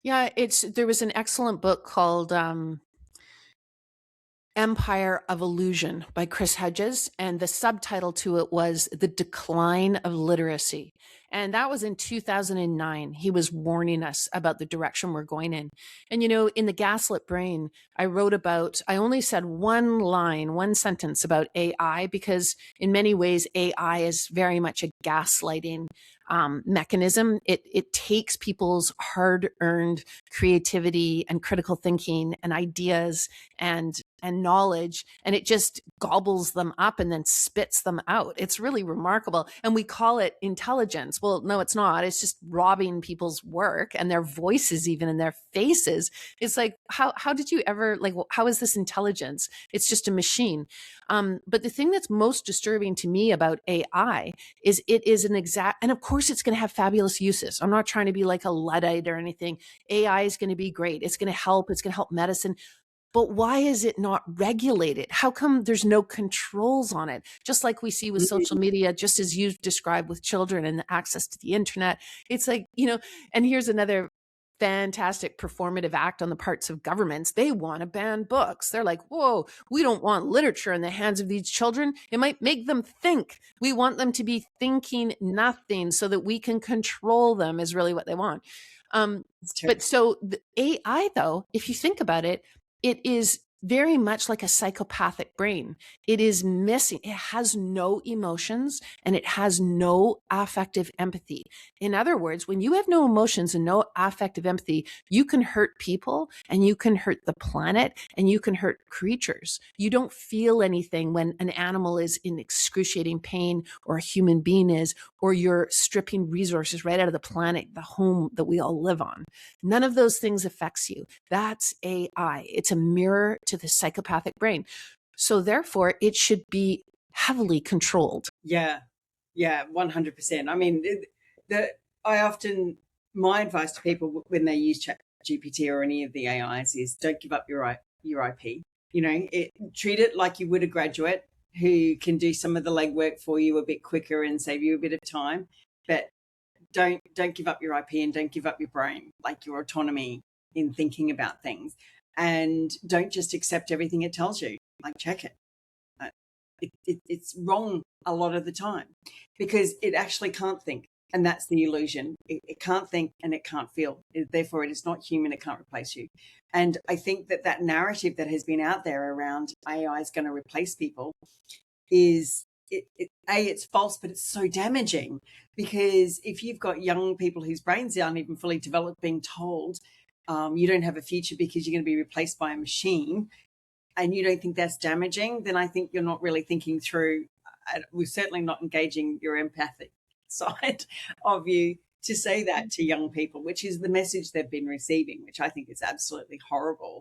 Yeah, there was an excellent book called Empire of Illusion by Chris Hedges, and the subtitle to it was The Decline of Literacy. And that was in 2009. He was warning us about the direction we're going in. And, in the Gaslit Brain, I only said one line, one sentence about AI, because in many ways, AI is very much a gaslighting mechanism. It takes people's hard earned creativity and critical thinking and ideas and knowledge, and it just gobbles them up and then spits them out. It's really remarkable. And we call it intelligence. Well, no, it's not. It's just robbing people's work and their voices, even in their faces. It's like, how did you ever, like, how is this intelligence? It's just a machine. But the thing that's most disturbing to me about AI is it is and of course it's going to have fabulous uses. I'm not trying to be like a Luddite or anything. AI is going to be great. It's going to help medicine. But why is it not regulated? How come there's no controls on it? Just like we see with social media, just as you described with children and the access to the internet. It's like, and here's another fantastic performative act on the parts of governments. They want to ban books. They're like, whoa, we don't want literature in the hands of these children. It might make them think. We want them to be thinking nothing so that we can control them, is really what they want. But so the AI, though, if you think about it, it is very much like a psychopathic brain. It is missing. It has no emotions and it has no affective empathy. In other words, when you have no emotions and no affective empathy, you can hurt people and you can hurt the planet and you can hurt creatures. You don't feel anything when an animal is in excruciating pain or a human being is, or you're stripping resources right out of the planet, the home that we all live on. None of those things affects you. That's AI. It's a mirror to the psychopathic brain. So therefore, it should be heavily controlled. Yeah, 100%. I mean, my advice to people when they use ChatGPT or any of the AIs is don't give up your IP. Treat it like you would a graduate who can do some of the legwork for you a bit quicker and save you a bit of time. But don't give up your IP and don't give up your brain, like your autonomy in thinking about things. And don't just accept everything it tells you. Like, check it. It's wrong a lot of the time because it actually can't think. And that's the illusion. It can't think and it can't feel. Therefore, it is not human. It can't replace you. And I think that narrative that has been out there around AI is going to replace people is, it's false, but it's so damaging, because if you've got young people whose brains aren't even fully developed being told you don't have a future because you're going to be replaced by a machine, and you don't think that's damaging, then I think you're not really thinking through. We're certainly not engaging your empathic side of you to say that to young people, which is the message they've been receiving, which I think is absolutely horrible.